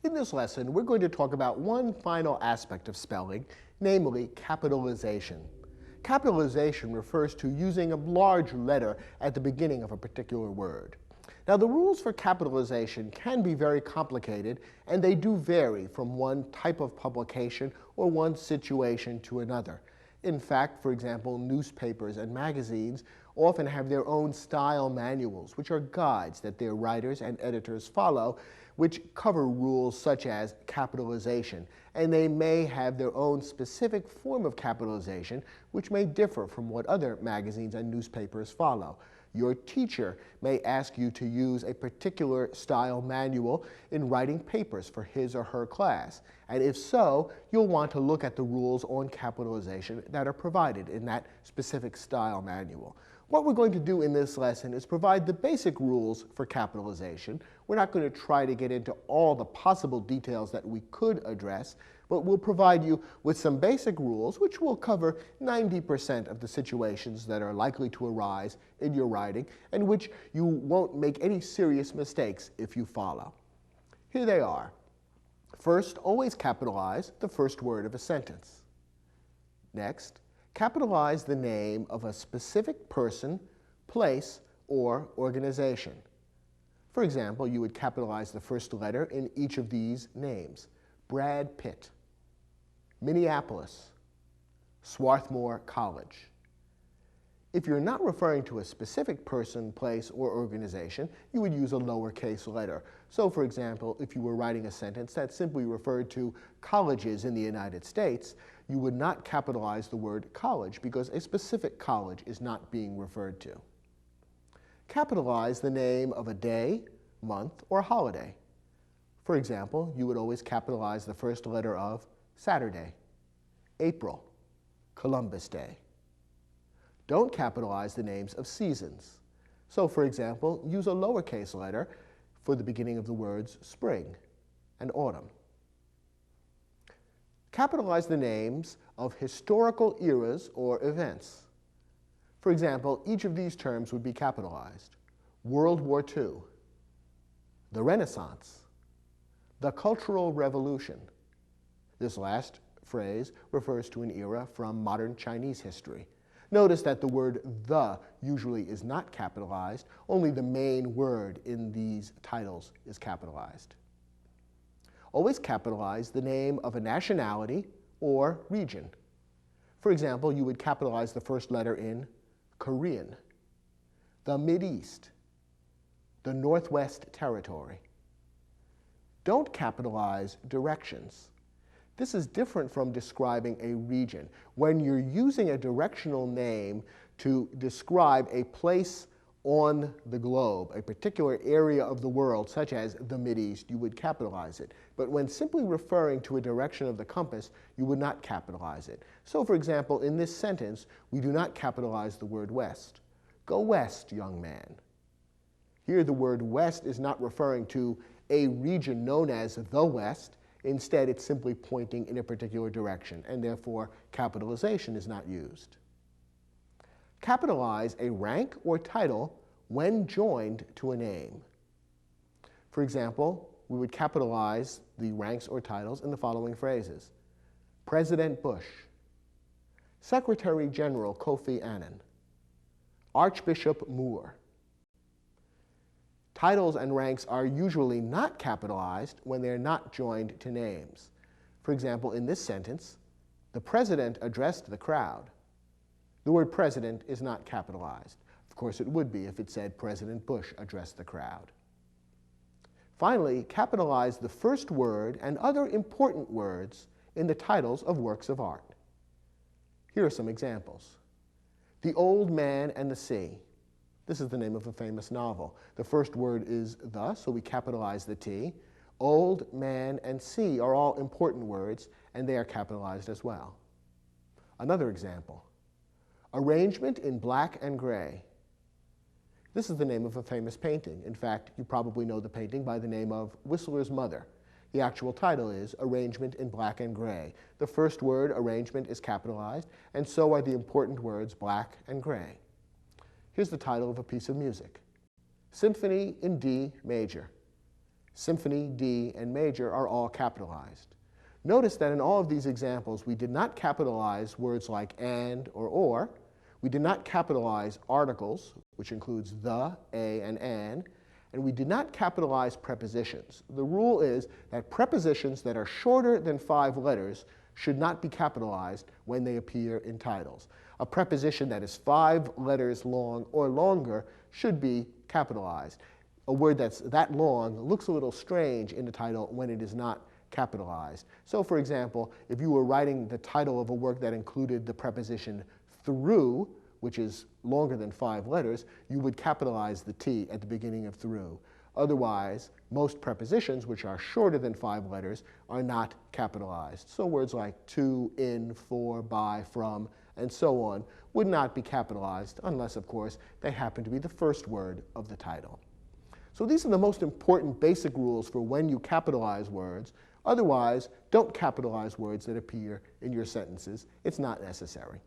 In this lesson, we're going to talk about one final aspect of spelling, namely capitalization. Capitalization refers to using a large letter at the beginning of a particular word. Now, the rules for capitalization can be very complicated, and they do vary from one type of publication or one situation to another. In fact, for example, newspapers and magazines often have their own style manuals, which are guides that their writers and editors follow, which cover rules such as capitalization, and they may have their own specific form of capitalization, which may differ from what other magazines and newspapers follow. Your teacher may ask you to use a particular style manual in writing papers for his or her class, and if so, you'll want to look at the rules on capitalization that are provided in that specific style manual. What we're going to do in this lesson is provide the basic rules for capitalization. We're not going to try to get into all the possible details that we could address, but we'll provide you with some basic rules which will cover 90% of the situations that are likely to arise in your writing and which you won't make any serious mistakes if you follow. Here they are. First, always capitalize the first word of a sentence. Next, capitalize the name of a specific person, place, or organization. For example, you would capitalize the first letter in each of these names: Brad Pitt, Minneapolis, Swarthmore College. If you're not referring to a specific person, place, or organization, you would use a lowercase letter. So, for example, if you were writing a sentence that simply referred to colleges in the United States, you would not capitalize the word college because a specific college is not being referred to. Capitalize the name of a day, month, or holiday. For example, you would always capitalize the first letter of Saturday, April, Columbus Day. Don't capitalize the names of seasons. So, for example, use a lowercase letter for the beginning of the words spring and autumn. Capitalize the names of historical eras or events. For example, each of these terms would be capitalized: World War II, the Renaissance, the Cultural Revolution. This last phrase refers to an era from modern Chinese history. Notice that the word "the" usually is not capitalized. Only the main word in these titles is capitalized. Always capitalize the name of a nationality or region. For example, you would capitalize the first letter in Korean, the Mideast, the Northwest Territory. Don't capitalize directions. This is different from describing a region. When you're using a directional name to describe a place on the globe, a particular area of the world, such as the Mideast, you would capitalize it. But when simply referring to a direction of the compass, you would not capitalize it. So, for example, in this sentence, we do not capitalize the word west. Go west, young man. Here, the word west is not referring to a region known as the West. Instead, it's simply pointing in a particular direction, and therefore capitalization is not used. Capitalize a rank or title when joined to a name. For example, we would capitalize the ranks or titles in the following phrases: President Bush, Secretary General Kofi Annan, Archbishop Moore. Titles and ranks are usually not capitalized when they're not joined to names. For example, in this sentence, the president addressed the crowd. The word president is not capitalized. Of course, it would be if it said President Bush addressed the crowd. Finally, capitalize the first word and other important words in the titles of works of art. Here are some examples. The Old Man and the Sea. This is the name of a famous novel. The first word is the, so we capitalize the T. Old, man, and sea are all important words, and they are capitalized as well. Another example. Arrangement in Black and Gray. This is the name of a famous painting. In fact, you probably know the painting by the name of Whistler's Mother. The actual title is Arrangement in Black and Gray. The first word, arrangement, is capitalized, and so are the important words black and gray. Here's the title of a piece of music: Symphony in D major. Symphony, D, and major are all capitalized. Notice that in all of these examples, we did not capitalize words like and or. We did not capitalize articles, which includes the, a, and we did not capitalize prepositions. The rule is that prepositions that are shorter than 5 letters should not be capitalized when they appear in titles. A preposition that is 5 letters long or longer should be capitalized. A word that's that long looks a little strange in the title when it is not capitalized. So for example, if you were writing the title of a work that included the preposition through, which is longer than 5 letters, you would capitalize the T at the beginning of through. Otherwise, most prepositions, which are shorter than 5 letters, are not capitalized. So words like to, in, for, by, from, and so on would not be capitalized unless, of course, they happen to be the first word of the title. So these are the most important basic rules for when you capitalize words. Otherwise, don't capitalize words that appear in your sentences. It's not necessary.